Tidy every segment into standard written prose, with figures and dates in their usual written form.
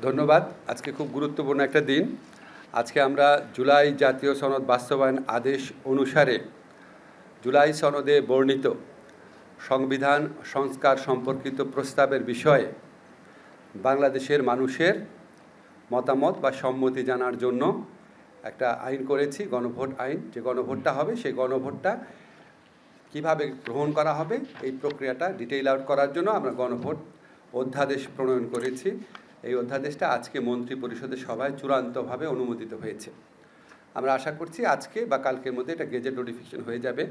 ধন্যবাদ। আজকে খুব গুরুত্বপূর্ণ একটা দিন। আজকে আমরা জুলাই জাতীয় সনদ বাস্তবায়ন আদেশ অনুসারে জুলাই সনদে বর্ণিত সংবিধান সংস্কার সম্পর্কিত প্রস্তাবের বিষয়ে বাংলাদেশের মানুষের মতামত বা সম্মতি জানার জন্য একটা আইন করেছি, গণভোট আইন। যে গণভোটটা হবে সেই গণভোটটা কীভাবে গ্রহণ করা হবে এই প্রক্রিয়াটা ডিটেইল আউট করার জন্য আমরা গণভোট অধ্যাদেশ প্রণয়ন করেছি। এই অধ্যাদেশটা আজকে মন্ত্রী পরিষদের সভায় চূড়ান্তভাবে অনুমোদিত হয়েছে। আমরা আশা করছি আজকে বা কালকের মধ্যে এটা গেজেট নোটিফিকেশন হয়ে যাবে।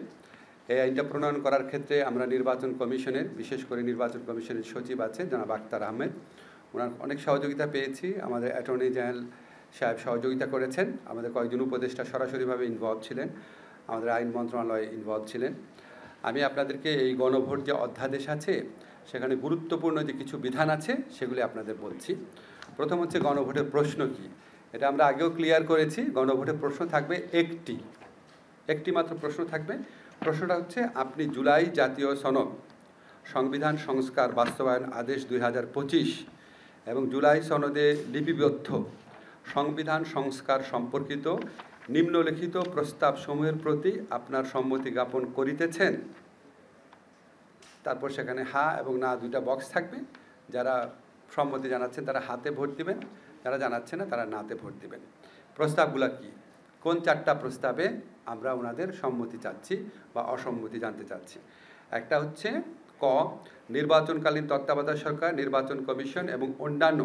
এই আইনটা প্রণয়ন করার ক্ষেত্রে আমরা নির্বাচন কমিশনের, বিশেষ করে নির্বাচন কমিশনের সচিব আছেন জনাব আক্তার আহমেদ, ওনার অনেক সহযোগিতা পেয়েছি। আমাদের অ্যাটর্নি জেনারেল সাহেব সহযোগিতা করেছেন, আমাদের কয়েকজন উপদেষ্টা সরাসরিভাবে ইনভলভ ছিলেন, আমাদের আইন মন্ত্রণালয়ে ইনভলভ ছিলেন। আমি আপনাদেরকে এই গণভোট যে অধ্যাদেশ আছে সেখানে গুরুত্বপূর্ণ যে কিছু বিধান আছে সেগুলি আপনাদের বলছি। প্রথম হচ্ছে গণভোটের প্রশ্ন কি, এটা আমরা আগেও ক্লিয়ার করেছি। গণভোটের প্রশ্ন থাকবে একটি মাত্র প্রশ্ন থাকবে। প্রশ্নটা হচ্ছে আপনি জুলাই জাতীয় সনদ সংবিধান সংস্কার বাস্তবায়ন আদেশ 2025 এবং জুলাই সনদে লিপিবদ্ধ সংবিধান সংস্কার সম্পর্কিত নিম্নলিখিত প্রস্তাবসমূহের প্রতি আপনার সম্মতি জ্ঞাপন করিতেছেন। তারপর সেখানে হা এবং না দুইটা বক্স থাকবে। যারা সম্মতি জানাচ্ছেন তারা হাতে ভোট দিবেন, যারা জানাচ্ছে না তারা নাতে ভোট দিবেন। প্রস্তাবগুলো কি, কোন চারটা প্রস্তাবে আমরা ওনাদের সম্মতি চাচ্ছি বা অসম্মতি জানতে চাচ্ছি। একটা হচ্ছে ক, নির্বাচনকালীন তত্ত্বাবধায়ক সরকার, নির্বাচন কমিশন এবং অন্যান্য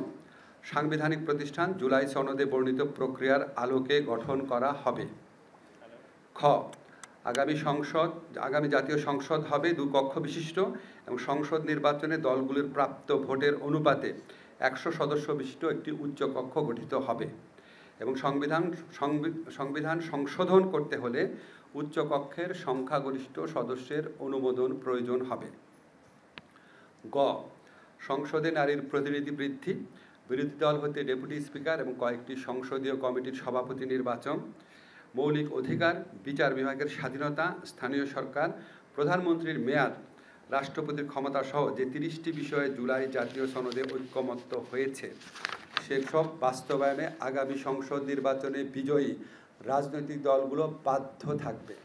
সাংবিধানিক প্রতিষ্ঠান জুলাই সনদে বর্ণিত প্রক্রিয়ার আলোকে গঠন করা হবে। খ, আগামী জাতীয় সংসদ হবে 2 কক্ষ বিশিষ্ট এবং সংসদ নির্বাচনে দলগুলির প্রাপ্ত ভোটের অনুপাতে 100 সদস্য বিশিষ্ট একটি উচ্চ কক্ষ গঠিত হবে এবং সংবিধান সংশোধন করতে হলে উচ্চ কক্ষের সংখ্যাগরিষ্ঠ সদস্যের অনুমোদন প্রয়োজন হবে। গ, সংসদে নারীর প্রতিনিধি বৃদ্ধি, বিরোধী দল হতে ডেপুটি স্পিকার এবং কয়েকটি সংসদীয় কমিটির সভাপতি নির্বাচন, মৌলিক অধিকার, বিচার বিভাগের স্বাধীনতা, স্থানীয় সরকার, প্রধানমন্ত্রীর মেয়াদ, রাষ্ট্রপতির ক্ষমতা সহ যে 30টি বিষয়ে জুলাই জাতীয় সনদে ঐক্যমত্য হয়েছে সেসব বাস্তবায়নে আগামী সংসদ নির্বাচনে বিজয়ী রাজনৈতিক দলগুলো বাধ্য থাকবে।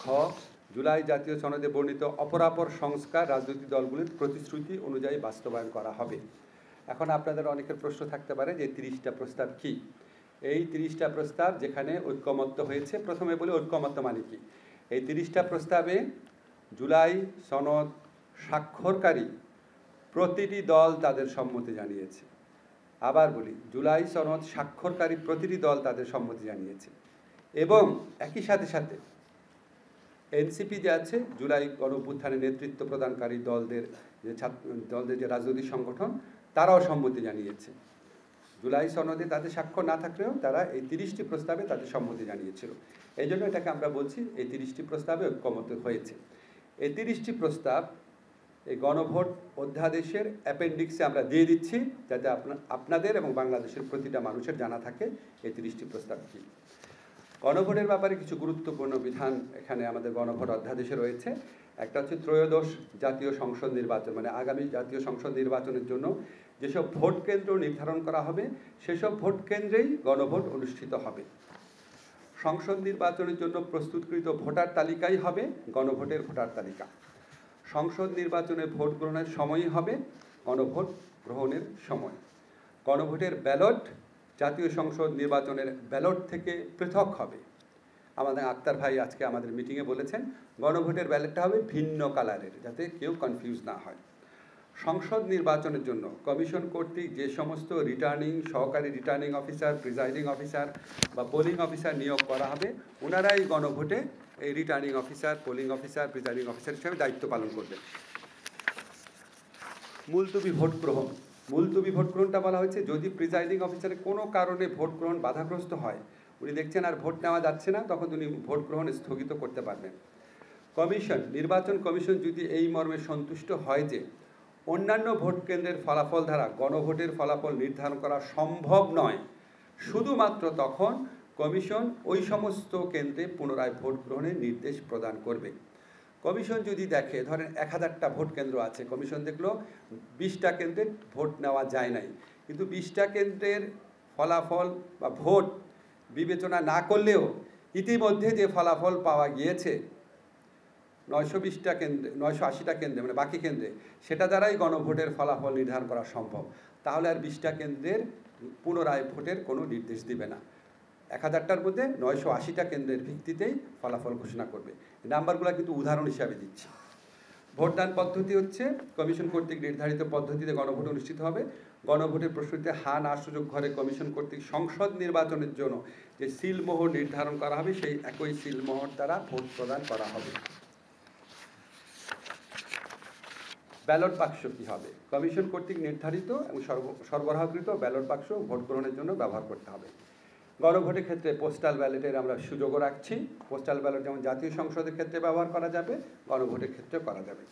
খ, জুলাই জাতীয় সনদে বর্ণিত অপরাপর সংস্কার রাজনৈতিক দলগুলির প্রতিশ্রুতি অনুযায়ী বাস্তবায়ন করা হবে। এখন আপনাদের অনেকের প্রশ্ন থাকতে পারে যে 30টা প্রস্তাব কি। এই 30টা প্রস্তাব যেখানে ঐক্যমত্য হয়েছে, প্রথমে বলি ঐক্যমত্য মানে কি। এই 30টা প্রস্তাবে জুলাই সনদ স্বাক্ষরকারী প্রতিটি দল তাদের সম্মতি জানিয়েছে। আবার বলি, জুলাই সনদ স্বাক্ষরকারী প্রতিটি দল তাদের সম্মতি জানিয়েছে এবং একই সাথে এনসিপি যে আছে, জুলাই গণঅভ্যুত্থানে নেতৃত্ব প্রদানকারী দলদের যে রাজনৈতিক সংগঠন, তারাও সম্মতি জানিয়েছে। জুলাই সনদে তাদের স্বাক্ষর না থাকলেও তারা এই 30টি প্রস্তাবে তাদের সম্মতি জানিয়েছিল। এই জন্য এটাকে আমরা বলছি এই 30টি প্রস্তাবে ঐক্যমত্য হয়েছে। এই 30টি প্রস্তাব এই গণভোট অধ্যাদেশের অ্যাপেন্ডিক্সে আমরা দিয়ে দিচ্ছি, যাতে আপনাদের এবং বাংলাদেশের প্রতিটা মানুষের জানা থাকে এই 30টি প্রস্তাব কী। গণভোটের ব্যাপারে কিছু গুরুত্বপূর্ণ বিধান এখানে আমাদের গণভোট অধ্যাদেশে রয়েছে। একটা হচ্ছে ত্রয়োদশ জাতীয় সংসদ নির্বাচন, মানে আগামী জাতীয় সংসদ নির্বাচনের জন্য যেসব ভোট কেন্দ্র নির্ধারণ করা হবে সেসব ভোট কেন্দ্রেই গণভোট অনুষ্ঠিত হবে। সংসদ নির্বাচনের জন্য প্রস্তুতকৃত ভোটার তালিকাই হবে গণভোটের ভোটার তালিকা। সংসদ নির্বাচনে ভোট গ্রহণের সময়ই হবে গণভোট গ্রহণের সময়। গণভোটের ব্যালট জাতীয় সংসদ নির্বাচনের ব্যালট থেকে পৃথক হবে। আমাদের আক্তার ভাই আজকে আমাদের মিটিংয়ে বলেছেন গণভোটের ব্যালটটা হবে ভিন্ন কালারের, যাতে কেউ কনফিউজ না হয়। সংসদ নির্বাচনের জন্য কমিশন কর্তৃক যে সমস্ত সহকারী রিটার্নিং অফিসার, প্রিজাইডিং অফিসার বা পোলিং অফিসার নিয়োগ করা হবে, ওনারাই গণভোটে এই returning officer, polling officer, presiding officer হিসেবে দায়িত্ব পালন করবেন। মুলতবি ভোট গ্রহণটা বলা হয়েছে যদি প্রিজাইডিং অফিসারের কোনো কারণে ভোট গ্রহণ বাধাগ্রস্ত হয়, উনি দেখছেন আর ভোট নেওয়া যাচ্ছে না, তখন উনি ভোট গ্রহণ স্থগিত করতে পারবেন। নির্বাচন কমিশন যদি এই মর্মে সন্তুষ্ট হয় যে অন্যান্য ভোট কেন্দ্রের ফলাফল দ্বারা গণভোটের ফলাফল নির্ধারণ করা সম্ভব নয়, শুধুমাত্র তখন কমিশন ওই সমস্ত কেন্দ্রে পুনরায় ভোট গ্রহণের নির্দেশ প্রদান করবে। কমিশন যদি দেখে ধরেন 1000টা ভোট কেন্দ্র আছে, কমিশন দেখলো 20টা কেন্দ্রে ভোট নেওয়া যায় নাই, কিন্তু 20টা কেন্দ্রের ফলাফল বা ভোট বিবেচনা না করলেও ইতিমধ্যে যে ফলাফল পাওয়া গিয়েছে 920টা কেন্দ্রে, 980টা কেন্দ্রে, মানে বাকি কেন্দ্রে, সেটা দ্বারাই গণভোটের ফলাফল নির্ধারণ করা সম্ভব। তাহলে আর 20টা কেন্দ্রের পুনরায় ভোটের কোনো নির্দেশ দিবে না। 1000টার মধ্যে 980টা কেন্দ্রের ভিত্তিতেই ফলাফল ঘোষণা করবে। নাম্বারগুলো কিন্তু উদাহরণ হিসাবে দিচ্ছি। ভোটদান পদ্ধতি হচ্ছে কমিশন কর্তৃক নির্ধারিত পদ্ধতিতে গণভোট অনুষ্ঠিত হবে। গণভোটের প্রশ্নটিতে হা না সুযোগ ঘরে কমিশন কর্তৃক সংসদ নির্বাচনের জন্য যে সিলমোহর নির্ধারণ করা হবে সেই একই সিলমোহর দ্বারা ভোট প্রদান করা হবে। ব্যালট বাক্স কী হবে? কমিশন কর্তৃক নির্ধারিত এবং সরবরাহকৃত ব্যালট বাক্স ভোট গ্রহণের জন্য ব্যবহার করতে হবে। গণভোটের ক্ষেত্রে পোস্টাল ব্যালটের আমরা সুযোগও রাখছি। পোস্টাল ব্যালট যেমন জাতীয় সংসদের ক্ষেত্রে ব্যবহার করা যাবে, গণভোটের ক্ষেত্রেও করা যাবে।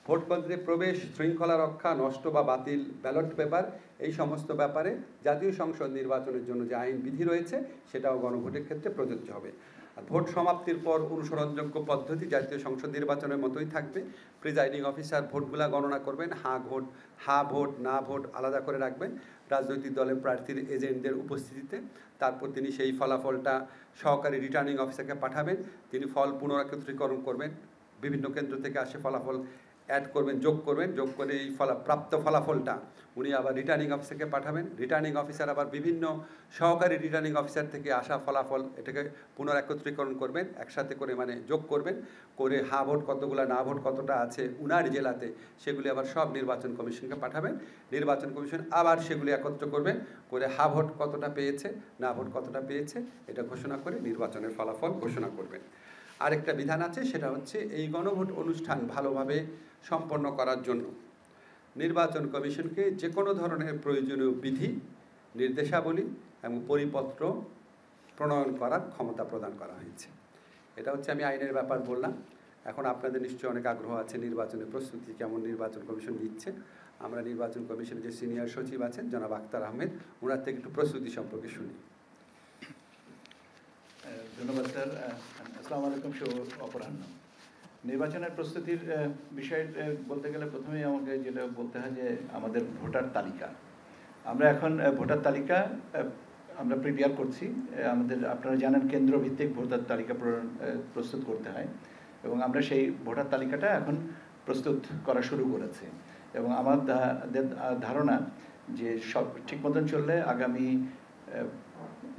ভোট কেন্দ্রে প্রবেশ, শৃঙ্খলা রক্ষা, নষ্ট বা বাতিল ব্যালট পেপার, এই সমস্ত ব্যাপারে জাতীয় সংসদ নির্বাচনের জন্য যে আইন বিধি রয়েছে সেটাও গণভোটের ক্ষেত্রে প্রযোজ্য হবে। আর ভোট সমাপ্তির পর অনুসরণযোগ্য পদ্ধতি জাতীয় সংসদ নির্বাচনের মতোই থাকবে। প্রিজাইডিং অফিসার ভোটগুলা গণনা করবেন, হা ভোট না ভোট আলাদা করে রাখবেন রাজনৈতিক দলের প্রার্থীর এজেন্টদের উপস্থিতিতে। তারপর তিনি সেই ফলাফলটা সহকারী রিটার্নিং অফিসারকে পাঠাবেন, তিনি ফল পুনরাকত্রীকরণ করবেন, বিভিন্ন কেন্দ্র থেকে আসে ফলাফল অ্যাড করবেন, যোগ করে এই প্রাপ্ত ফলাফলটা উনি আবার রিটার্নিং অফিসারকে পাঠাবেন। রিটার্নিং অফিসার আবার বিভিন্ন সহকারী রিটার্নিং অফিসার থেকে আসা ফলাফল এটাকে পুনরাকত্রীকরণ করবেন, একসাথে করে মানে যোগ করবেন, করে হা ভোট কতগুলো, না ভোট কতটা আছে উনার জেলাতে, সেগুলি আবার সব নির্বাচন কমিশনকে পাঠাবেন। নির্বাচন কমিশন আবার সেগুলি একত্র করবেন, করে হা ভোট কতটা পেয়েছে, না ভোট কতটা পেয়েছে এটা ঘোষণা করে নির্বাচনের ফলাফল ঘোষণা করবেন। আরেকটা বিধান আছে, সেটা হচ্ছে এই গণভোট অনুষ্ঠান ভালোভাবে সম্পন্ন করার জন্য নির্বাচন কমিশনকে যে কোনো ধরনের প্রয়োজনীয় বিধি, নির্দেশাবলী এবং পরিপত্র প্রণয়ন করার ক্ষমতা প্রদান করা হয়েছে। এটা হচ্ছে আমি আইনের ব্যাপার বললাম। এখন আপনাদের নিশ্চয়ই অনেক আগ্রহ আছে নির্বাচনের প্রস্তুতি কেমন নির্বাচন কমিশন নিচ্ছে। আমরা নির্বাচন কমিশনের যে সিনিয়র সচিব আছেন জনাব আখতার আহমেদ, ওনার থেকে একটু প্রস্তুতি সম্পর্কে শুনি। ধন্যবাদ স্যার। আসসালামু আলাইকুম, শুভ অপরাহ্ন। নির্বাচনের প্রস্তুতির বিষয় বলতে গেলে প্রথমেই আমাকে যেটা বলতে হয় যে আমাদের ভোটার তালিকা, আমরা এখন ভোটার তালিকা আমরা প্রিপেয়ার করছি। আপনারা জানেন কেন্দ্রভিত্তিক ভোটার তালিকা প্রস্তুত করতে হয় এবং আমরা সেই ভোটার তালিকাটা এখন প্রস্তুত করা শুরু করেছি এবং আমার ধারণা যে সব ঠিক মতন চললে আগামী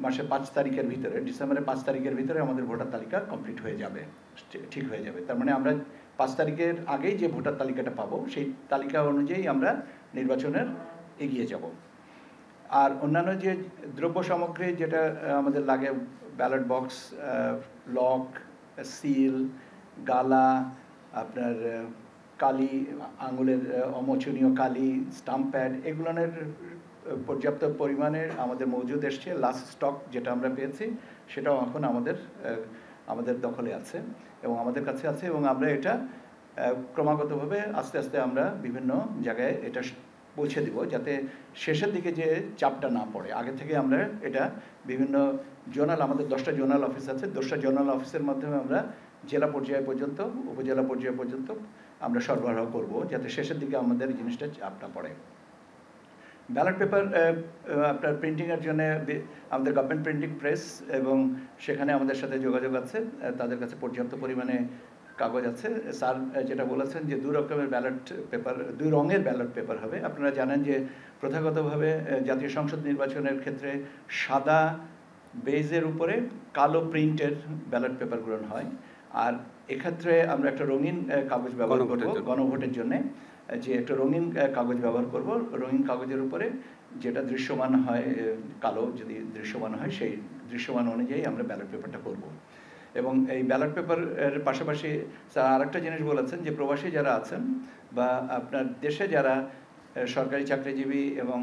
মাসে 5 তারিখের ভিতরে, ডিসেম্বরের 5 তারিখের ভিতরে আমাদের ভোটার তালিকা কমপ্লিট হয়ে যাবে, ঠিক হয়ে যাবে। তার মানে আমরা 5 তারিখের আগেই যে ভোটার তালিকাটা পাবো সেই তালিকা অনুযায়ী আমরা নির্বাচনের এগিয়ে যাব। আর অন্যান্য যে দ্রব্য সামগ্রী যেটা আমাদের লাগে, ব্যালট বক্স, লক, সিল, গালা, আপনার কালি, আঙুলের অমোচনীয় কালি, স্টাম্প প্যাড, এগুলোর পর্যাপ্ত পরিমাণের আমাদের মজুদ এসছে। লাস্ট স্টক যেটা আমরা পেয়েছি সেটাও এখন আমাদের দখলে আছে এবং আমাদের কাছে আছে এবং আমরা এটা ক্রমাগতভাবে আস্তে আস্তে আমরা বিভিন্ন জায়গায় এটা পৌঁছে দিব, যাতে শেষের দিকে যে চাপটা না পড়ে। আগে থেকে আমরা এটা বিভিন্ন জোনাল, আমাদের 10টা জোনাল অফিস আছে, 10টা জোনাল অফিসের মাধ্যমে আমরা জেলা পর্যায় পর্যন্ত, উপজেলা পর্যায় পর্যন্ত আমরা সরবরাহ করব, যাতে শেষের দিকে আমাদের জিনিসটা চাপ না পড়ে। ব্যালট পেপার আপনার প্রিন্টিংয়ের জন্য আমাদের গভর্নমেন্ট প্রিন্টিং প্রেস এবং সেখানে আমাদের সাথে যোগাযোগ আছে, তাদের কাছে পর্যাপ্ত পরিমাণে কাগজ আছে। স্যার যেটা বলেছেন যে 2 রকমের ব্যালট পেপার, 2 রঙের ব্যালট পেপার হবে। আপনারা জানেন যে প্রথাগতভাবে জাতীয় সংসদ নির্বাচনের ক্ষেত্রে সাদা বেজের উপরে কালো প্রিন্টের ব্যালট পেপার গ্রহণ হয়, আর এক্ষেত্রে আমরা একটা রঙিন কাগজ ব্যবহার করব গণভোটের জন্যে, যে একটা রঙিন কাগজ ব্যবহার করব। রঙিন কাগজের উপরে যেটা দৃশ্যমান হয়, কালো যদি দৃশ্যমান হয়, সেই দৃশ্যমান অনুযায়ী আমরা ব্যালট পেপারটা করব। এবং এই ব্যালট পেপারের পাশাপাশি স্যার আরেকটা জিনিস বলেছেন যে প্রবাসী যারা আছেন বা আপনার দেশে যারা সরকারি চাকরিজীবী এবং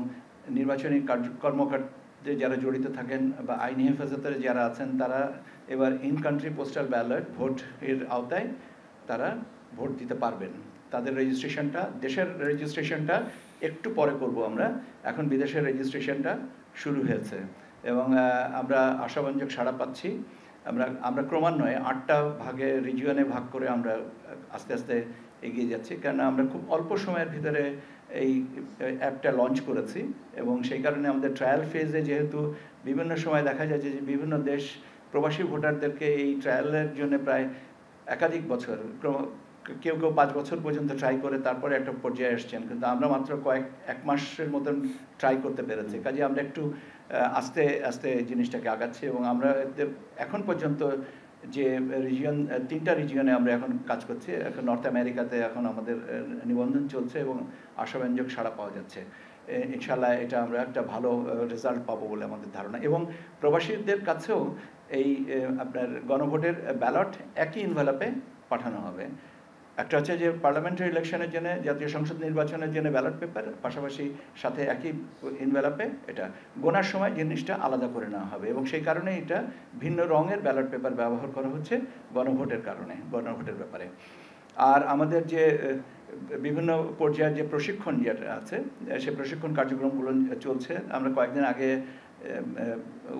নির্বাচনী কর্মকাণ্ডে যারা জড়িত থাকেন বা আইনি হেফাজতের যারা আছেন, তারা এবার ইন কান্ট্রি পোস্টাল ব্যালট ভোটের আওতায় তারা ভোট দিতে পারবেন। তাদের রেজিস্ট্রেশনটা, দেশের রেজিস্ট্রেশনটা একটু পরে করব আমরা, এখন বিদেশের রেজিস্ট্রেশনটা শুরু হয়েছে এবং আমরা আশাব্যঞ্জক সাড়া পাচ্ছি আমরা ক্রমান্বয়ে 8টা ভাগে রিজিয়নে ভাগ করে আমরা আস্তে আস্তে এগিয়ে যাচ্ছি, কেননা আমরা খুব অল্প সময়ের ভিতরে এই অ্যাপটা লঞ্চ করেছি এবং সেই কারণে আমাদের ট্রায়াল ফেজে যেহেতু বিভিন্ন সময় দেখা যায় যে বিভিন্ন দেশ প্রবাসী ভোটারদেরকে এই ট্রায়ালের জন্য প্রায় একাধিক বছর, কেউ 5 বছর পর্যন্ত ট্রাই করে তারপরে একটা পর্যায়ে এসছেন, কিন্তু আমরা মাত্র এক মাসের মতন ট্রাই করতে পেরেছি। কাজে আমরা একটু আস্তে আস্তে জিনিসটাকে আগাচ্ছি এবং আমরা এখন পর্যন্ত যে রিজিয়ন 3টা রিজিয়নে আমরা এখন কাজ করছি। এখন নর্থ আমেরিকাতে এখন আমাদের নিবন্ধন চলছে এবং আশাব্যঞ্জক সাড়া পাওয়া যাচ্ছে। ইনশাআল্লাহ এটা আমরা একটা ভালো রেজাল্ট পাবো বলে আমাদের ধারণা। এবং প্রবাসীদের কাছেও এই আপনার গণভোটের ব্যালট একই ইনভেলপে পাঠানো হবে। একটা হচ্ছে যে পার্লামেন্টারি ইলেকশনের জন্য, জাতীয় সংসদ নির্বাচনের জন্য ব্যালট পেপার, পাশাপাশি সাথে একই ইনভেলপে এটা গোনার সময় জিনিসটা আলাদা করে নেওয়া হবে এবং সেই কারণে এটা ভিন্ন রঙের ব্যালট পেপার ব্যবহার করা হচ্ছে গণভোটের কারণে, গণভোটের ব্যাপারে। আর আমাদের যে বিভিন্ন পর্যায়ের যে প্রশিক্ষণ যেটা আছে, সেই প্রশিক্ষণ কার্যক্রমগুলো চলছে। আমরা কয়েকদিন আগে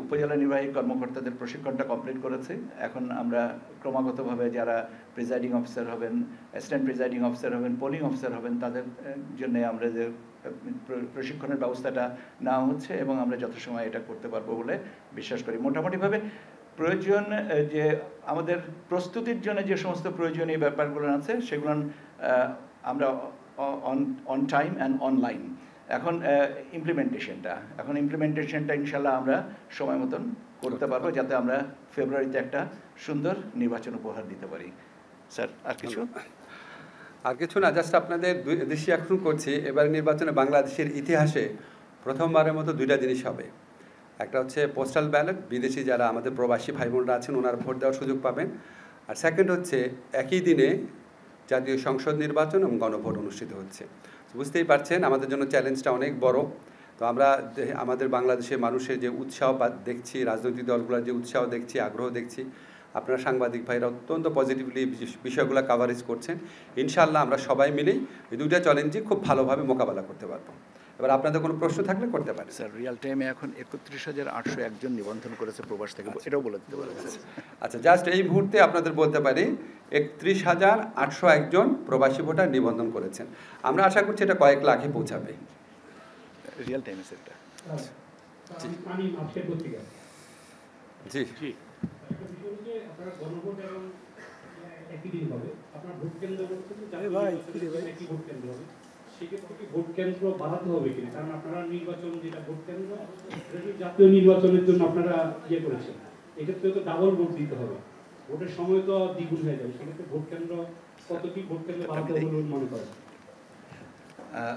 উপজেলা নির্বাহী কর্মকর্তাদের প্রশিক্ষণটা কমপ্লিট করেছি। এখন আমরা ক্রমাগতভাবে যারা প্রিজাইডিং অফিসার হবেন, অ্যাসিস্ট্যান্ট প্রিজাইডিং অফিসার হবেন, পোলিং অফিসার হবেন, তাদের জন্য আমরা যে প্রশিক্ষণের ব্যবস্থাটা নেওয়া হচ্ছে এবং আমরা যথাসময়ে এটা করতে পারবো বলে বিশ্বাস করি। মোটামুটিভাবে প্রয়োজন যে আমাদের প্রস্তুতির জন্য যে সমস্ত প্রয়োজনীয় ব্যাপারগুলো আছে সেগুলো আমরা অন টাইম অ্যান্ড অনলাইন। এখন ইমপ্লিমেন্টেশনটা ইনশাল্লাহ আমরা সময় মতন করতে পারবো, যাতে আমরা ফেব্রুয়ারিতে একটা সুন্দর নির্বাচন উপহার দিতে পারি। স্যার আর কিছু না, জাস্ট আপনাদের দৃষ্টি আকর্ষণ করছি, এবার নির্বাচনে বাংলাদেশের ইতিহাসে প্রথমবারের মতো 2টা জিনিস হবে। একটা হচ্ছে পোস্টাল ব্যালট, বিদেশি যারা আমাদের প্রবাসী ভাই বোনরা আছেন ওনারা ভোট দেওয়ার সুযোগ পাবেন। আর সেকেন্ড হচ্ছে একই দিনে জাতীয় সংসদ নির্বাচন এবং গণভোট অনুষ্ঠিত হচ্ছে। বুঝতেই পারছেন আমাদের জন্য চ্যালেঞ্জটা অনেক বড়। তো আমরা আমাদের বাংলাদেশের মানুষের যে উৎসাহ দেখছি, রাজনৈতিক দলগুলোর যে উৎসাহ দেখছি, আগ্রহ দেখছি, আপনারা সাংবাদিক ভাইরা অত্যন্ত পজিটিভলি বিষয়গুলো কাভারেজ করছেন। ইনশাআল্লাহ আমরা সবাই মিলেই এই 2টা চ্যালেঞ্জই খুব ভালোভাবে মোকাবেলা করতে পারবো। এবার আপনাদের কোনো প্রশ্ন থাকলে করতে পারেন। স্যার, রিয়াল টাইমে এখন 31,801 জন নিবন্ধন করেছে প্রবাস থেকে, এটাও বলে দিতে পারেন। আচ্ছা, জাস্ট এই মুহূর্তে আপনাদের বলতে পারি 31,801 জন প্রবাসী ভোটার নিবন্ধন করেছেন। আমরা আশা করছি এটা কয়েক লাখে পৌঁছাবে রিয়াল টাইমে সেটা। জি জি, আপনারা গণভোট এবং একই দিন হবে, আপনার ভোট কেন্দ্র একই ভোট কেন্দ্র হবে, সেক্ষেত্রে কি ভোট কেন্দ্র বাড়াতে হবে কিনা? কারণ আপনারা নির্বাচন যেটা ভোট কেন্দ্র জাতীয় নির্বাচনের জন্য আপনারা করেছেন, এক্ষেত্রে তো ডাবল ভোট দিতে হবে, ভোটের সময় তো দ্বিগুণ হয়ে যাবে, সেক্ষেত্রে ভোট কেন্দ্র কতটি ভোট কেন্দ্র বাড়াতে হবে বলে মনে করেন?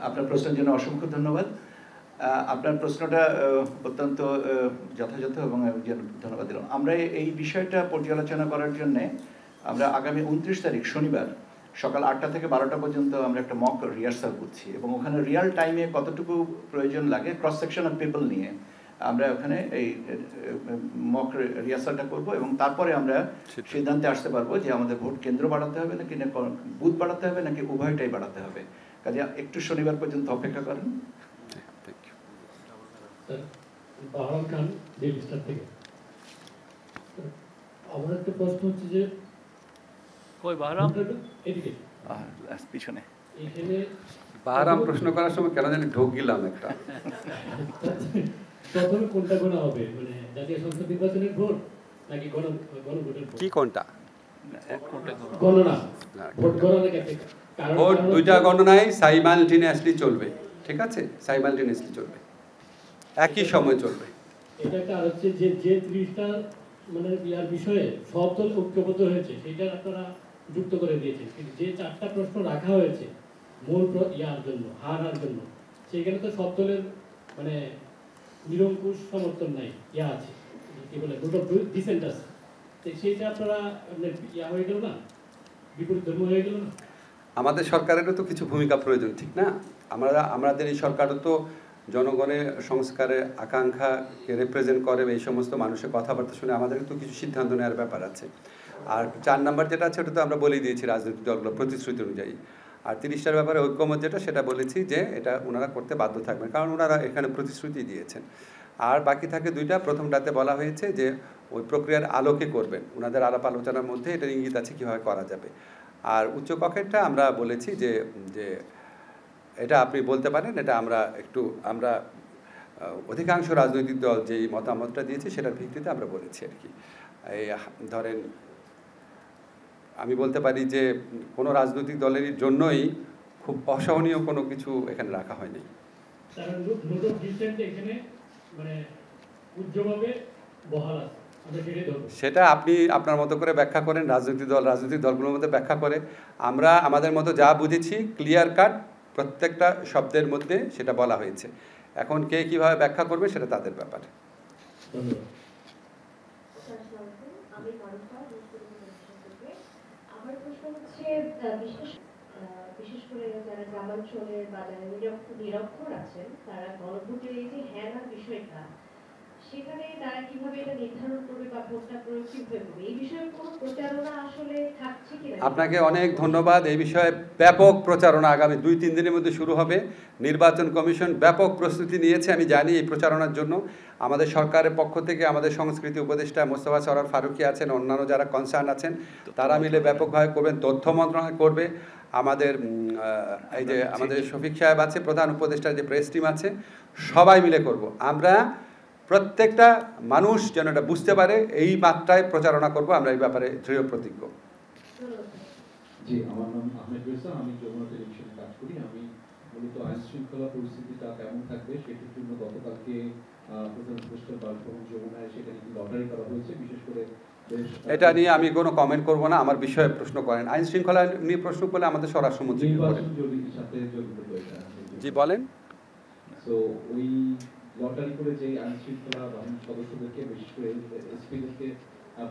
আপনার প্রশ্নের জন্য অসংখ্য ধন্যবাদ। আপনার প্রশ্নটা অত্যন্ত যথাযথ এবং ধন্যবাদ দিলাম। আমরা এই বিষয়টা পর্যালোচনা করার জন্যে আমরা আগামী 29 তারিখ শনিবার সকাল 8টা থেকে 12টা পর্যন্ত আমরা একটা মক রিহার্সাল করছি এবং ওখানে রিয়াল টাইমে কতটুকু প্রয়োজন লাগে ক্রস সেকশন অফ পিপল নিয়ে আমরা ওখানে এই মক রিহার্সালটা করব এবং তারপরে আমরা সিদ্ধান্তে আসতে পারবো যে আমাদের ভোট কেন্দ্র বাড়াতে হবে নাকি বুথ বাড়াতে হবে নাকি উভয়টাই বাড়াতে হবে। কাজে একটু শনিবার পর্যন্ত অপেক্ষা করেন। আমার একটা প্রশ্ন হচ্ছে যে পিছনে বাহারাম প্রশ্ন করার সময় কেন জানি ঢোক গেলাম একটা। প্রথমে কোনটা গোনা হবে, মানে জাতীয় সংসদ নির্বাচনের ভোট নাকি গণভোটের ভোট? কি কোনটা? গণনা, ভোট গণনা কেটে ভোট 2টা গণনায় সাইমালটেনিয়াসলি চলবে, ঠিক আছে? সাইমালটেনিয়াসলি চলবে, একই সময় চলবে। এটা একটা আর হচ্ছে যে 30টা মানে ইয়ার বিষয়ে সব দল ঐক্যবদ্ধ হয়েছে সেটা আপনারা যুক্ত করে দিয়েছেন, কিন্তু যে 4টা প্রশ্ন রাখা হয়েছে মূল ইয়ার জন্য, হারার জন্য, সেখানে তো সব দলের মানে নিরঙ্কুশ সমর্থন নাই, ইয়া আছে কি বলে দুটো ডিসেন্ট আছে, তো সেইটা আপনারা ইয়া হয়ে গেল না, বিপরীত ধর্ম হয়ে গেল না? আমাদের সরকারেরও তো কিছু ভূমিকা প্রয়োজন, ঠিক না? আমাদের এই সরকারও তো জনগণের সংস্কারের আকাঙ্ক্ষাকে রিপ্রেজেন্ট করে, এই সমস্ত মানুষের কথাবার্তা শুনে আমাদের তো কিছু সিদ্ধান্ত নেওয়ার ব্যাপার আছে। আর 4 নাম্বার যেটা আছে ওটা তো আমরা বলেই দিয়েছি রাজনৈতিক দলগুলো প্রতিশ্রুতি অনুযায়ী। আর 30টার ব্যাপারে ঐক্যমত যেটা, সেটা বলেছি যে এটা ওনারা করতে বাধ্য থাকবেন, কারণ ওনারা এখানে প্রতিশ্রুতি দিয়েছেন। আর বাকি থাকে 2টা। প্রথমটাতে বলা হয়েছে যে ওই প্রক্রিয়ার আলোকে করবেন। ওনাদের আলাপ আলোচনার মধ্যে এটার ইঙ্গিত আছে কীভাবে করা যাবে। আর উচ্চকক্ষেরটা আমরা বলেছি যে যে এটা আপনি বলতে পারেন, এটা আমরা অধিকাংশ রাজনৈতিক দল যেই মতামতটা দিয়েছে সেটার ভিত্তিতে আমরা বলেছি আর কি। এই ধরেন আমি বলতে পারি যে কোনো রাজনৈতিক দলের জন্যই খুব অসহনীয় কোনো কিছু এখানে রাখা হয়নি। সেটা আপনি আপনার মতো করে ব্যাখ্যা করেন, রাজনৈতিক দলগুলোর মধ্যে ব্যাখ্যা করে। আমরা আমাদের মতো যা বুঝেছি ক্লিয়ার কাট প্রত্যেকটা শব্দের মধ্যে সেটা বলা হয়েছে। এখন কে কীভাবে ব্যাখ্যা করবে সেটা তাদের ব্যাপার। আমার প্রশ্ন হচ্ছে বিশেষ করে যারা গ্রামাঞ্চলের বা যারা নিরক্ষর আছেন তারা গণভোটের এই যে হ্যাঁ না বিষয়টা, সেখানে তারা কিভাবে এটা নির্ধারণ করবে বা ভোটটা প্রয়োগ কিভাবে করবে, এই বিষয়ে কোনো প্রচারণা আসলে থাকছে কিনা? আপনাকে অনেক ধন্যবাদ। এই বিষয়ে ব্যাপক প্রচারণা আগামী 2-3 দিনের মধ্যে শুরু হবে। নির্বাচন কমিশন ব্যাপক প্রস্তুতি নিয়েছে, আমি জানি এই প্রচারণার জন্য। আমাদের সরকারের পক্ষ থেকে আমাদের সংস্কৃতি উপদেষ্টা মোস্তফা সরোয়ার ফারুকী আছেন, অন্যান্য যারা কনসার্ন আছেন তারা মিলে ব্যাপকভাবে করবেন। তথ্য মন্ত্রণালয় করবে, আমাদের এই যে আমাদের শফিক সাহেব আছে, প্রধান উপদেষ্টার যে প্রেস টিম আছে, সবাই মিলে করব। আমরা প্রত্যেকটা মানুষ যেন এটা বুঝতে পারে এই মাত্রায় প্রচারণা করব, আমরা এই ব্যাপারে দৃঢ় প্রতিজ্ঞ। জি, আমার নাম আহমেদ রেজা, আমি যমুনা টেলিভিশনে কাজ করি। আমি মূলত আইন শৃঙ্খলা পরিস্থিতিটা কেমন থাকবে সেটির জন্য গতকালকে প্রধান উপদেষ্টার বাসভবন যমুনায় সেখানে লটারি করা হয়েছে। বিশেষ করে এটা নিয়ে আমি কোনো কমেন্ট করব না, আমার বিষয়ে প্রশ্ন করেন। আইন শৃঙ্খলা নিয়ে প্রশ্ন করলে আমাদের স্বরাষ্ট্রমন্ত্রী করেন। জি বলেন। তো ওই লটারি করে যে আইন শৃঙ্খলা বাহিনীর সদস্যদেরকে বিশেষ করে এসপিদেরকে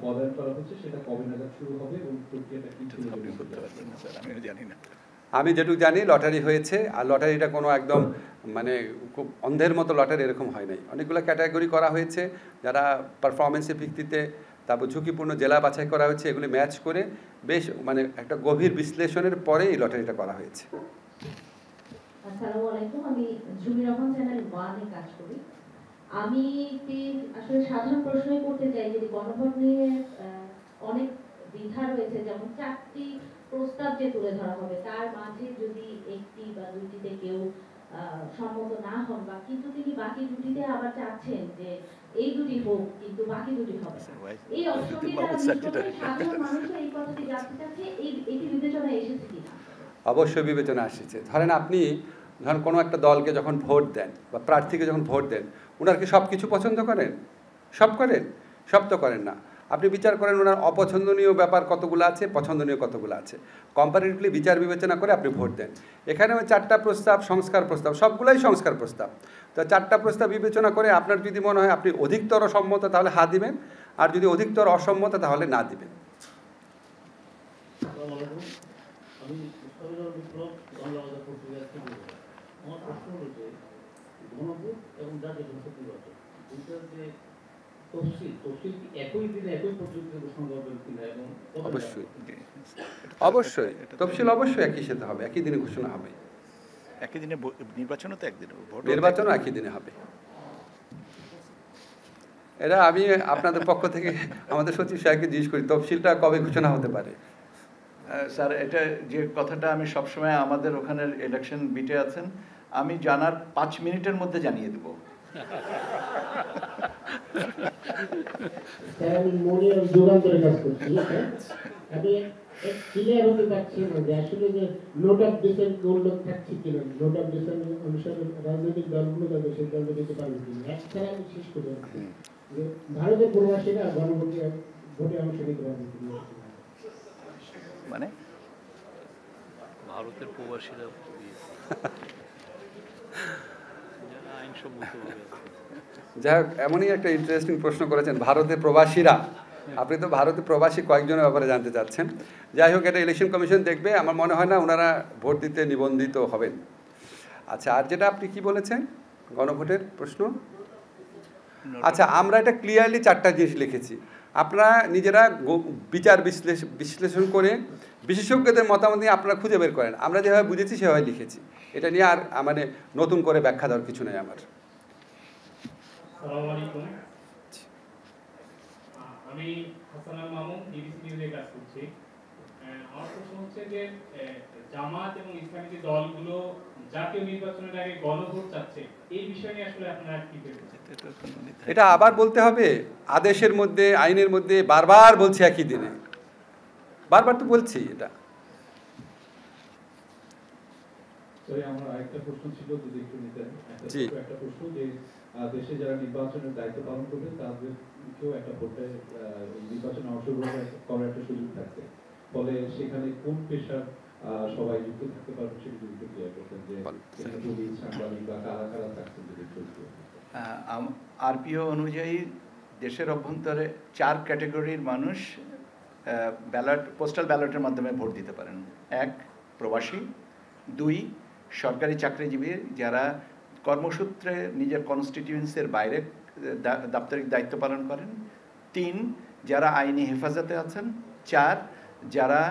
পদায়ন করা হচ্ছে, সেটা কবে নাগাদ শুরু হবে এবং প্রক্রিয়াটা কি করতে পারবেন না স্যার? আমি জানি না। আমি যেটুকু জানি লটারি হয়েছে, আর লটারিটা কোনো একদম মানে খুব অন্ধের মতো লটারি এরকম হয় নাই। অনেকগুলো ক্যাটাগরি করা হয়েছে, যারা পারফরমেন্সের ভিত্তিতে, তারপর ঝুঁকিপূর্ণ জেলা বাছাই করা হয়েছে, এগুলি ম্যাচ করে বেশ মানে একটা গভীর বিশ্লেষণের পরে এই লটারিটা করা হয়েছে। আসসালামু আলাইকুম, আমি ঝুমি রহমান, চ্যানেল 1 এ কাজ করি। আমি আসলে সাধারণ প্রশ্নই করতে চাই যে গণভোট নিয়ে অনেক দ্বিধা রয়েছে, যেমন 4টি প্রস্তাব যে তুলে ধরা হবে তার মাঝে যদি একটি বা দুইটিতে কেউ সম্মত না হন, বা কিন্তু তিনি বাকি দুটিতে আবার চাচ্ছেন যে এই দুটি হোক কিন্তু বাকি দুটি হবে, এই অপশনটা সাধারণ মানুষের এই কথাটি জানতে চাচ্ছে, এটি বিবেচনায় এসেছে কিনা? অবশ্যই বিবেচনা আসছে। ধরেন কোনো একটা দলকে যখন ভোট দেন বা প্রার্থীকে যখন ভোট দেন, ওনার কি সব কিছু পছন্দ করেন? সব করেন? সব তো করেন না। আপনি বিচার করেন ওনার অপছন্দনীয় ব্যাপার কতগুলো আছে, পছন্দনীয় কতগুলো আছে, কম্পারেটিভলি বিচার বিবেচনা করে আপনি ভোট দেন। এখানে 4টা প্রস্তাব সংস্কার প্রস্তাব, সবগুলাই সংস্কার প্রস্তাব। তো 4টা প্রস্তাব বিবেচনা করে আপনার যদি মনে হয় আপনি অধিকতর সম্মত তাহলে হ্যাঁ দিবেন, আর যদি অধিকতর অসম্মত তাহলে না দিবেন। আমার প্রশ্ন হলো যে গণভোট এবং জাতীয় সংসদ নির্বাচন, দুইটার যে তফসিল কি একই দিনে একই পদ্ধতিতে ঘোষণা করবেন কিনা? এবং অবশ্যই তফসিল অবশ্যই একই সাথে হবে, একই দিনে ঘোষণা হবে। একই দিনে নির্বাচনও তো একদিনে, নির্বাচনও একই দিনে হবে। এটা আমি আপনাদের পক্ষ থেকে আমাদের সচিব সাহেবকে জিজ্ঞেস করি, তফসিলটা কবে ঘোষণা হতে পারে? স্যার, এটা যে কথাটা আমি সবসময় আমাদের ওখানের ইলেকশন বিটে আছেন, আমি জানার 5 মিনিটের মধ্যে জানিয়ে দেবো। আমি মনে যুগান্তরে কাজ করছি, আমি ক্লিয়ার হতে পারছি না যে আসলে যে নোট অফ ডিসেন্ট উল্লেখ থাকছে কিনা, নোট অফ ডিসেন্ট অনুসারে রাজনৈতিক দলগুলো তাদের সিদ্ধান্ত নিতে পারবে কিনা। একছাড়া আমি শেষ করে যে ভারতের প্রবাসীরা ভোটে অংশ নিতে পারবে কিনা, মানে ভারতের প্রবাসীরা আইনসম্মতভাবে। যাই হোক, এমনই একটা ইন্টারেস্টিং প্রশ্ন করেছেন, ভারতের প্রবাসীরা। আপনি তো ভারতের প্রবাসী কয়েকজনের ব্যাপারে জানতে চাচ্ছেন। যাই হোক, এটা ইলেকশন কমিশন দেখবে, আমার মনে হয় না ওনারা ভোট দিতে নিবন্ধিত হবেন। আচ্ছা, আর যেটা আপনি কি বলেছেন গণভোটের প্রশ্ন, আচ্ছা আমরা এটা ক্লিয়ারলি 4টা জিনিস লিখেছি। আপনারা নিজেরা বিচার বিশ্লেষণ করে বিশেষজ্ঞদের মতামত নিয়ে আপনারা খুঁজে বের করেন। আমরা যেভাবে বুঝেছি সেভাবে লিখেছি, এটা নিয়ে আর মানে নতুন করে ব্যাখ্যা দেওয়ার কিছু নেই আমার। আমি হাসান আল মামুন ডিবিসি নিউজে কাজ করছি। আমার প্রশ্ন হচ্ছে যে জামাত এবং ইসলামী যে দলগুলো জাতীয় নির্বাচনের আগে গণভোট চাচ্ছে, এই বিষয় নিয়ে আসলে আপনারা কি ভেবেছেন? এটা আবার বলতে হবে, আদেশের মধ্যে আইনের মধ্যে বারবার বলছি একই দিনে, বারবার তো বলছি এটা। আমার আরেকটা প্রশ্ন ছিল, যদি একটু নিতেন। জি। একটা প্রশ্ন যে দেশে যারা নির্বাচনের দায়িত্ব পালন করবে তাদেরকেও একটা ভোটে নির্বাচনে অংশগ্রহণ করার একটা সুযোগ থাকবে, ফলে সেখানে কোন পেশার সবাই যুক্ত থাকতে পারবে সেটা যদি একটু ক্লিয়ার করতেন, যে পুলিশ, সাংবাদিক বা কারা কারা থাকছেন যদি একটু। আরপিও অনুযায়ী দেশের অভ্যন্তরে 4 ক্যাটাগরির মানুষ পোস্টাল ব্যালটের মাধ্যমে ভোট দিতে পারেন। 1, প্রবাসী; 2, সরকারি চাকরিজীবী যারা কর্মসূত্রে নিজের কনস্টিটিউয়েন্সির বাইরে দাপ্তরিক দায়িত্ব পালন করেন; 3, যারা আইনি হেফাজতে আছেন; 4, যারা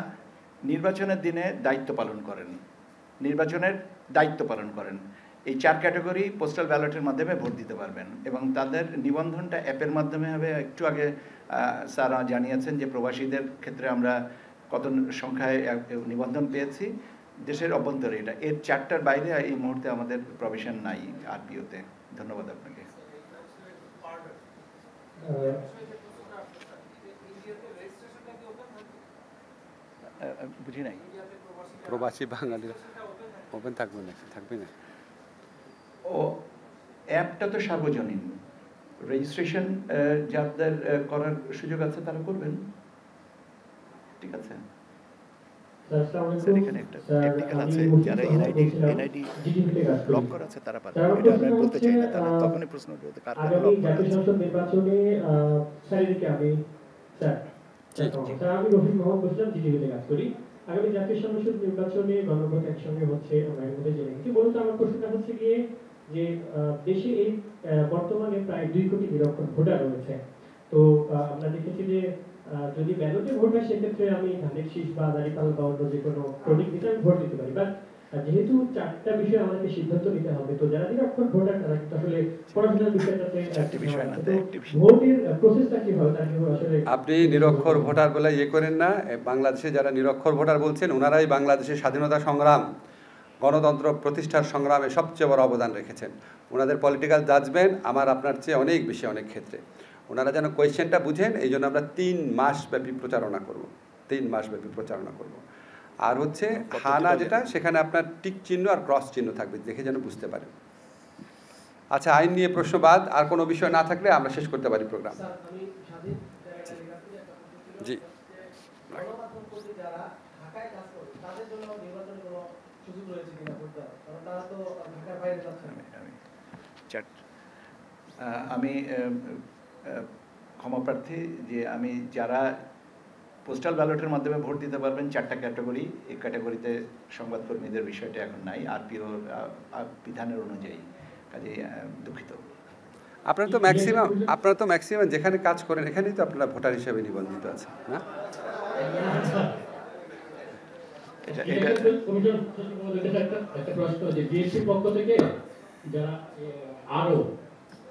নির্বাচনের দিনে দায়িত্ব পালন করেন। এই 4 ক্যাটাগরি পোস্টাল ব্যালটের মাধ্যমে ভোট দিতে পারবেন এবং তাদের নিবন্ধনটা অ্যাপের মাধ্যমে হবে। একটু আগে স্যার জানিয়েছেন যে প্রবাসীদের ক্ষেত্রে আমরা কত সংখ্যায় নিবন্ধন পেয়েছি দেশের অভ্যন্তরে। এর 4টার বাইরে এই মুহূর্তে আমাদের প্রভিশন নাই আরপিওতে। ধন্যবাদ আপনাকে। বুঝি নাই। প্রবাসী বাঙালিরা ওপেন থাকবে না। ও অ্যাপটা তো সার্বজনীন, রেজিস্ট্রেশন যাদের করার সুযোগ আছে তারা করবেন। ঠিক আছে। স্যার এখানে একটা টেকনিক্যাল আছে, যারা এনআইডি লক করা আছে তারা পারবে। এটা আমি বলতে চাই না, তাহলে তখনই প্রশ্ন উঠবে কার কার লক করা আছে। নির্বাচনে স্যারকে আমি আমি রফিক মোহাম্মদ বলছিলাম, জিটিভিতে কাজ করি। আগামী জাতীয় সংসদ নির্বাচনে গণভোট একসঙ্গে হচ্ছে, আমরা এর মধ্যে জেনে গেছি। মূলত আমার প্রশ্নটা হচ্ছে গিয়ে যে দেশে এই বর্তমানে প্রায় 2 কোটি নিরক্ষর ভোটার রয়েছে। তো আমরা দেখেছি যে যদি ব্যালটে ভোট হয় সেক্ষেত্রে আমি ধানের শীষ বা দাঁড়িপাল বা অন্য যে কোনো প্রতীক দিতে আমি ভোট দিতে পারি। বাট যেহেতু 4টা বিষয়ে আমাদেরকে সিদ্ধান্ত নিতে হবে, তো যারা নিরক্ষর ভোটার তারা কিন্তু আসলে পড়াশোনার বিষয়টাতে ভোটের প্রসেসটা কি হবে তার জন্য আসলে আপনি নিরক্ষর ভোটার বলে করেন না। বাংলাদেশে যারা নিরক্ষর ভোটার বলছেন ওনারাই বাংলাদেশের স্বাধীনতা সংগ্রাম, গণতন্ত্র প্রতিষ্ঠার সংগ্রামে সবচেয়ে বড় অবদান রেখেছেন। ওনাদের পলিটিক্যাল জাজমেন্ট আমার আপনার চেয়ে অনেক বেশি অনেক ক্ষেত্রে। ওনারা যেন কোয়েশ্চেনটা বুঝেন, এই জন্য আমরা 3 মাস ব্যাপী প্রচারণা করব। আর হচ্ছে হানা যেটা, সেখানে আপনার টিক চিহ্ন আর ক্রস চিহ্ন থাকবে, দেখে যেন বুঝতে পারেন। আচ্ছা, আইন নিয়ে প্রশ্ন বাদ আর কোনো বিষয় না থাকলে আমরা শেষ করতে পারি প্রোগ্রাম। জি। আমি ক্ষমাপ্রার্থী যে আমি যারা পোস্টাল ব্যালটের মাধ্যমে ভোট দিতে পারবেন 4টা ক্যাটাগরি, এই ক্যাটাগরিতে সংবাদকর্মীদের বিষয়টা এখন নাই আরপিও বিধানের অনুযায়ী, কাজে দুঃখিত। আপনারা তো ম্যাক্সিমাম যেখানে কাজ করেন এখানেই তো আপনারা ভোটার হিসেবে নিবন্ধিত আছেন না? একটা প্রশ্ন যে বিএনপির পক্ষ থেকে যারা আরো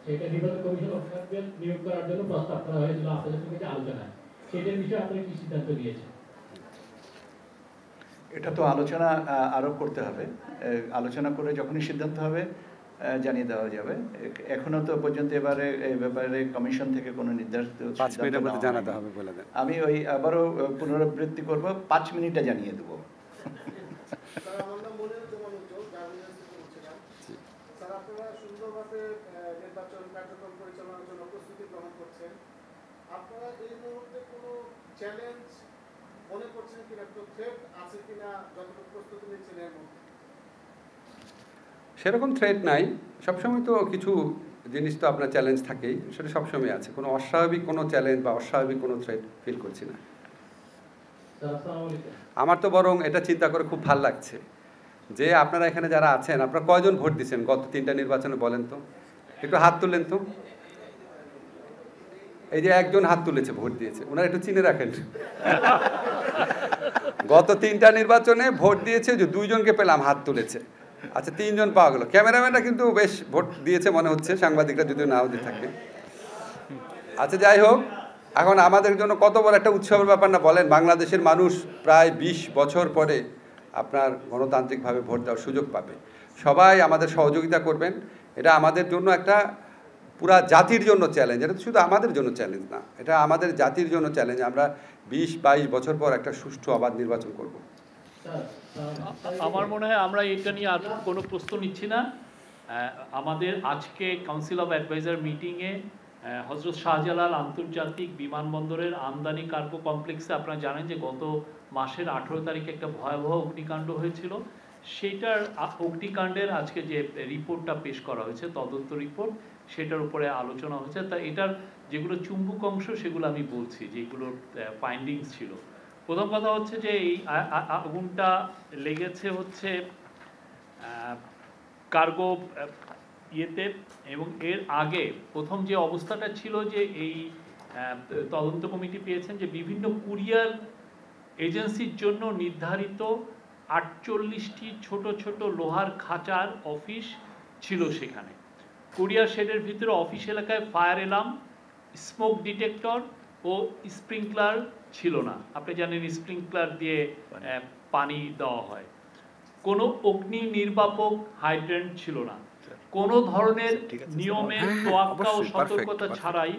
সেটা নির্বাচন কমিশন অফিসার নিয়োগ করার জন্য প্রস্তাব করা হয়েছিল আপনাদের সঙ্গে আলোচনায়, সেটার বিষয়ে আপনারা কি সিদ্ধান্ত নিয়েছেন? এটা তো আলোচনা আরো করতে হবে, আলোচনা করে যখনই সিদ্ধান্ত হবে জানিয়ে দেওয়া যাবে। এখনো তো পর্যন্ত এবারে এই ব্যাপারে কমিশন থেকে কোনো নির্ধারিত জানাতে হবে বলে দেন। আমি ওই আবারও পুনরাবৃত্তি করব, 5 মিনিটে জানিয়ে দেবো। নির্বাচন কার্যক্রম পরিচালনার জন্য প্রস্তুতি গ্রহণ করছেন, আপনারা এই মুহূর্তে কোনো চ্যালেঞ্জ মনে করছেন কিনা, থ্রেট আছে কিনা যতটুকু প্রস্তুতি নিচ্ছেন এর মধ্যে? সেরকম থ্রেট নাই, সবসময় তো কিছু জিনিস তো আপনার চ্যালেঞ্জ থাকেই, সেটা সবসময় আছে। কোনো অস্বাভাবিক কোনো চ্যালেঞ্জ বা অস্বাভাবিক কোনো থ্রেট ফিল করছি না। আমার তো বরং এটা চিন্তা করে খুব ভালো লাগছে যে আপনারা এখানে যারা আছেন, আপনারা কয়জন ভোট দিচ্ছেন গত 3টা নির্বাচনে বলেন তো, একটু হাত তুললেন তো। এই যে একজন হাত তুলেছে, ভোট দিয়েছে, ওনারা একটু চিনে রাখেন। গত 3টা নির্বাচনে ভোট দিয়েছে যে 2 জনকে পেলাম হাত তুলেছে। আচ্ছা, 3 জন পাওয়া গেল। ক্যামেরাম্যানরা কিন্তু বেশ ভোট দিয়েছে মনে হচ্ছে, সাংবাদিকরা যদিও নাও দিয়ে থাকে। আচ্ছা, যাই হোক, এখন আমাদের জন্য কত বড় একটা উৎসবের ব্যাপার না বলেন। বাংলাদেশের মানুষ প্রায় 20 বছর পরে আপনার গণতান্ত্রিকভাবে ভোট দেওয়ার সুযোগ পাবে। সবাই আমাদের সহযোগিতা করবেন। এটা আমাদের জন্য একটা পুরা জাতির জন্য চ্যালেঞ্জ। এটা শুধু আমাদের জন্য চ্যালেঞ্জ না, এটা আমাদের জাতির জন্য চ্যালেঞ্জ। আমরা 20-22 বছর পর একটা সুষ্ঠু অবাধ নির্বাচন করব। আমার মনে হয় আমরা এটা নিয়ে আর কোনো প্রশ্ন নিচ্ছি না। আমাদের আজকে কাউন্সিল অফ অ্যাডভাইজার মিটিংয়ে হজরত শাহজালাল আন্তর্জাতিক বিমানবন্দরের আমদানি কার্গো কমপ্লেক্সে আপনারা জানেন যে গত মাসের 18 তারিখে একটা ভয়াবহ অগ্নিকাণ্ড হয়েছিল। সেইটার অগ্নিকাণ্ডের আজকে যে রিপোর্টটা পেশ করা হয়েছে, তদন্ত রিপোর্ট, সেটার উপরে আলোচনা হয়েছে। তা এটার যেগুলো চুম্বক অংশ সেগুলো আমি বলছি, যেগুলোর ফাইন্ডিংস ছিল। প্রথম কথা হচ্ছে যে এই আগুনটা লেগেছে হচ্ছে কার্গো ইয়েতে, এবং এর আগে প্রথম যে অবস্থাটা ছিল যে এই তদন্ত কমিটি পেয়েছেন যে বিভিন্ন কুরিয়ার এজেন্সির জন্য নির্ধারিত 48টি ছোট ছোট লোহার খাঁচার অফিস ছিল সেখানে। কুরিয়ার শেডের ভিতরে অফিস এলাকায় ফায়ার অ্যালার্ম, স্মোক ডিটেক্টর ও স্প্রিংকলার ছিল না। আপনি জানেন স্প্রিংকলার দিয়ে পানি দেওয়া হয়। কোনো অগ্নি নির্বাপক হাইড্রেন্ট ছিল না। কোনো ধরনের নিয়মের তোয়াক্কা ও সতর্কতা ছাড়াই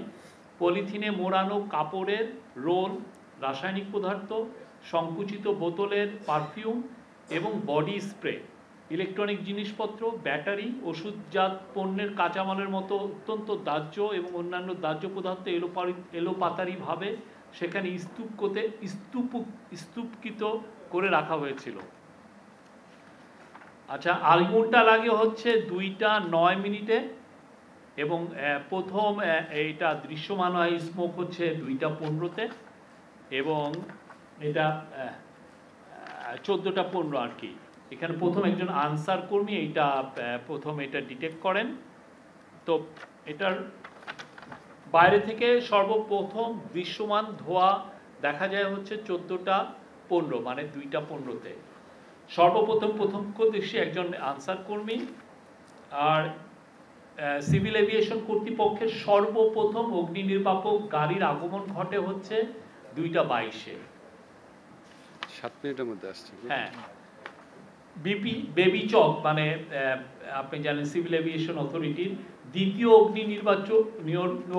পলিথিনে মোড়ানো কাপড়ের রোল, রাসায়নিক পদার্থ, সংকুচিত বোতলের পারফিউম এবং বডি স্প্রে, ইলেকট্রনিক জিনিসপত্র, ব্যাটারি, ওষুধজাত পণ্যের কাঁচামালের মতো অত্যন্ত দাহ্য এবং অন্যান্য দাহ্য পদার্থ এলোপাতারিভাবে সেখানে স্তূপকৃত করে রাখা হয়েছিল। আচ্ছা, আগুনটা লাগে হচ্ছে 2:09 এবং প্রথম এইটা দৃশ্যমান হয় স্মোক হচ্ছে 2:15 এবং এটা 14:15 আর কি। এখানে প্রথম একজন আনসার কর্মী এইটা প্রথম এটা ডিটেক্ট করেন। তো এটার বাইরে থেকে সর্বপ্রথম দৃশ্যমান ধোঁয়া দেখা যায় হচ্ছে 14:15 মানে 2:15-তে। প্রত্যক্ষদর্শী একজন আনসার কর্মী। আর সিভিল এভিয়েশন কর্তৃপক্ষের সর্বপ্রথম অগ্নি নির্বাপক গাড়ির আগমন ঘটে হচ্ছে 2:22-এ। 7 মিনিটের মধ্যে আসছে। হ্যাঁ, বেবি চক মানে আপনি জানেন সিভিল এভিয়েশন অথরিটির দ্বিতীয়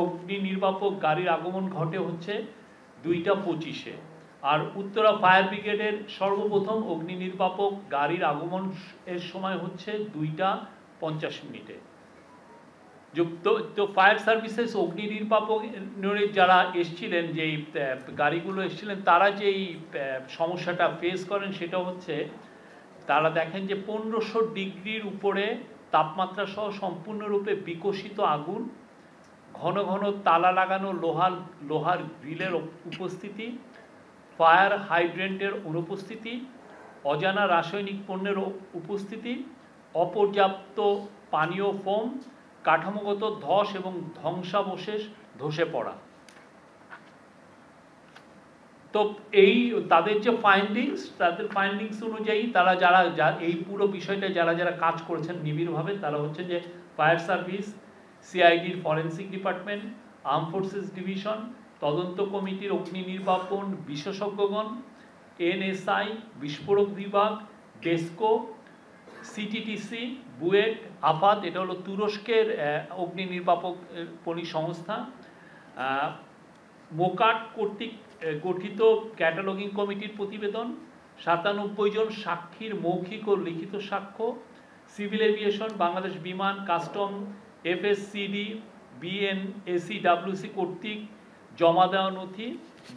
অগ্নি নির্বাপক গাড়ির আগমন ঘটে হচ্ছে 2:25-এ। আর উত্তরা ফায়ার ব্রিগেডের সর্বপ্রথম অগ্নি নির্বাপক গাড়ির আগমন এর সময় হচ্ছে 2:50 তো ফায়ার সার্ভিসেস অগ্নি নির্বাপক যারা এসছিলেন, যেই গাড়িগুলো এসছিলেন, তারা যেই সমস্যাটা ফেস করেন সেটা হচ্ছে তারা দেখেন যে 1500 ডিগ্রির উপরে তাপমাত্রা সহ সম্পূর্ণরূপে বিকশিত আগুন, ঘন ঘন তালা লাগানো লোহার গ্রিলের উপস্থিতি, ফায়ার হাইড্রেন্টের অনুপস্থিতি, অজানা রাসায়নিক পণ্যের উপস্থিতি, অপর্যাপ্ত পানীয় ফোম, কাঠামোগত ধস এবং ধ্বংসাবশেষ ধসে পড়া। তো এই তাদের যে ফাইন্ডিংস অনুযায়ী তারা যারা এই পুরো বিষয়টা যারা কাজ করেছেন নিবিড়ভাবে, তারা হচ্ছে যে ফায়ার সার্ভিস, সিআইডির forensic department, arm forces division, তদন্ত কমিটির অগ্নি নির্বাপন বিশেষজ্ঞগণ, এনএসআই, বিস্ফোরক বিভাগ, ডেস্কো, সিটিটিসি, বুয়েট, আফাদ, এটা হলো তুরস্কের অগ্নি নির্বাপক সংস্থা, মোকাট কর্তৃক গঠিত ক্যাটালগিং কমিটির প্রতিবেদন, 97 জন সাক্ষীর মৌখিক ও লিখিত সাক্ষ্য, সিভিল এভিয়েশন, বাংলাদেশ বিমান, কাস্টম, এফএসসিডি, বিএনএসিডব্লিউসি কর্তৃক জমা দেওয়া নথি,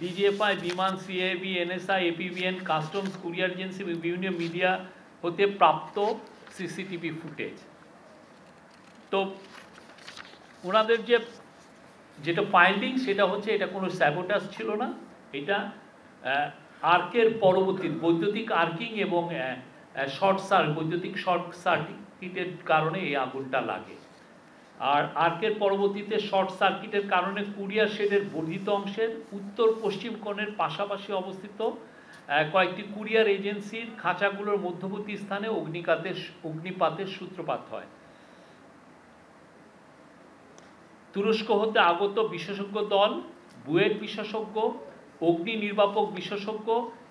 ডিজিএফআই, বিমান, CAB, NSI, APBN, customs, courier agency, বিভিন্ন মিডিয়া হতে প্রাপ্ত সিসিটিভি ফুটেজ। তো ওনাদের যেটা ফাইন্ডিং সেটা হচ্ছে এটা কোনো স্যাবোটাজ ছিল না, এটা আর্কের পরবর্তী বৈদ্যুতিক আর্কিং এবং বৈদ্যুতিক শর্ট সার্কিটের কারণে এই আগুনটা লাগে। আর আর্কের পরবর্তীতে শর্ট সার্কিটের কারণে কুরিয়ার শেডের বর্ধিত অংশের উত্তর পশ্চিম কোণের পাশাপাশি অবস্থিত কয়েকটি কুরিয়ার এজেন্সির খাঁচাগুলোর মধ্যবর্তী স্থানে অগ্নিপাতের সূত্রপাত হয়। তুরস্ক হতে আগত বিশেষজ্ঞ দল বুয়েট বিশেষজ্ঞ, অগ্নি নির্বাপক বিশেষজ্ঞ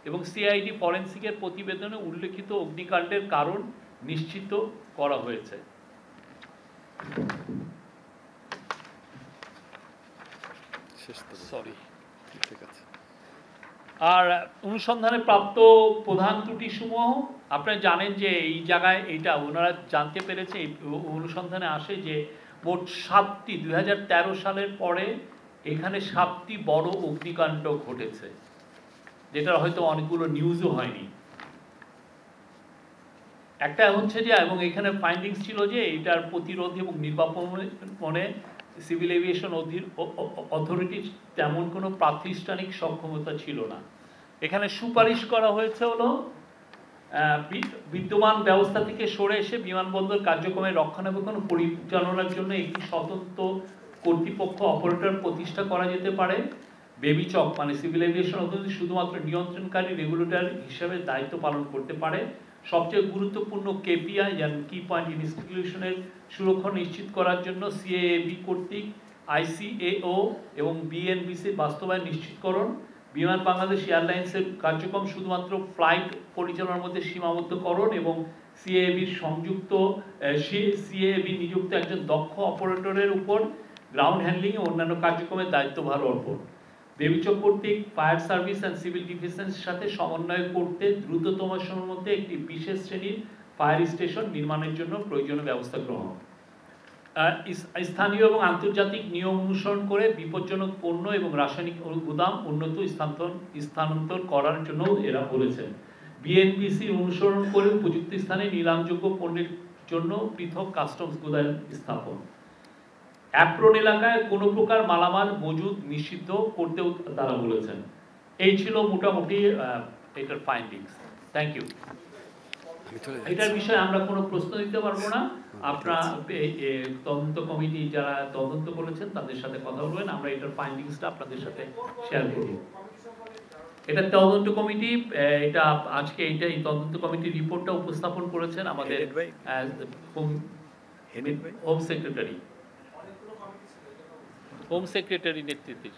এবং সিআইডি ফরেন্সিকের প্রতিবেদনে উল্লেখিত অগ্নিকাণ্ডের কারণ নিশ্চিত করা হয়েছে। আর অনুসন্ধানে প্রাপ্ত প্রধান ত্রুটিসমূহ আপনারা জানেন যে এই জায়গায় এইটা ওনারা জানতে পেরেছে, এই অনুসন্ধানে আসে যে মোট 7টি 2013 সালের পরে এখানে 7টি বড় অগ্নিকাণ্ড ঘটেছে, যেটা হয়তো অনেকগুলো নিউজও হয়নি। একটা হচ্ছে যে, এবং এখানে ফাইন্ডিংস ছিল যে এটার প্রতিরোধ এবং নির্বাপনে সিভিল এভিয়েশন অথরিটির তেমন কোনো প্রাতিষ্ঠানিক সক্ষমতা ছিল না। এখানে সুপারিশ করা হয়েছে হলো বিদ্যমান ব্যবস্থা থেকে সরে এসে বিমানবন্দর কার্যক্রমের রক্ষণাবেক্ষণ পরিচালনার জন্য একটি স্বতন্ত্র কর্তৃপক্ষ অপারেটর প্রতিষ্ঠা করা যেতে পারে। বেবিচক মানে সিভিল এভিয়েশন অথরিটি শুধুমাত্র নিয়ন্ত্রণকারী রেগুলেটর হিসেবে দায়িত্ব পালন করতে পারে। সবচেয়ে গুরুত্বপূর্ণ কেপিআই যেমন কি পয়েন্ট ইনস্টিটিউশনের সুরক্ষা নিশ্চিত করার জন্য সিএএবি কর্তৃক আইসিএও এবং বিএনবিসির বাস্তবায়ন নিশ্চিতকরণ। বিমান বাংলাদেশ এয়ারলাইন্সের কার্যক্রম শুধুমাত্র ফ্লাইট পরিচালনার মধ্যে সীমাবদ্ধকরণ এবং সিএএবি নিযুক্ত একজন দক্ষ অপারেটরের উপর গ্রাউন্ড হ্যান্ডলিং ও অন্যান্য কার্যক্রমের দায়িত্বভার অর্পণ। বেবিচক কর্তৃক ফায়ার সার্ভিস অ্যান্ড সিভিল ডিফেন্সের সাথে সমন্বয় করতে দ্রুততম সময়ের মধ্যে একটি বিশেষ শ্রেণীর ফায়ার স্টেশন নির্মাণের জন্য প্রয়োজনীয় ব্যবস্থা গ্রহণ। স্থানীয় এবং আন্তর্জাতিক নিয়ম অনুসরণ করে বিপজ্জনক পণ্য এবং রাসায়নিক গুদাম উন্নত স্থানান্তর করার জন্য এরা বলেছেন। বিএনবিসি অনুসরণ করে উপযুক্ত স্থানে নিলামযোগ্য পণ্যের জন্য পৃথক কাস্টমস গুদাম স্থাপন। অ্যাপ্রন এলাকায় কোনো প্রকার মালামাল মজুদ নিষিদ্ধ করতেও তারা বলেছেন। এই ছিল মোটামুটি এটার ফাইন্ডিংস। Thank you. এটার বিষয়ে আমরা কোনো প্রশ্ন দিতে পারবো না। আপনারা তদন্ত কমিটি যারা তদন্ত করেছেন তাদের সাথে কথা বলবেন, আমরা এটার ফাইন্ডিংসটা আপনাদের সাথে শেয়ার করব। এটা তদন্ত কমিটি, এটা আজকে এই তদন্ত কমিটির রিপোর্টটা উপস্থাপন করেছেন আমাদের হোম সেক্রেটারি নেতৃত্বে।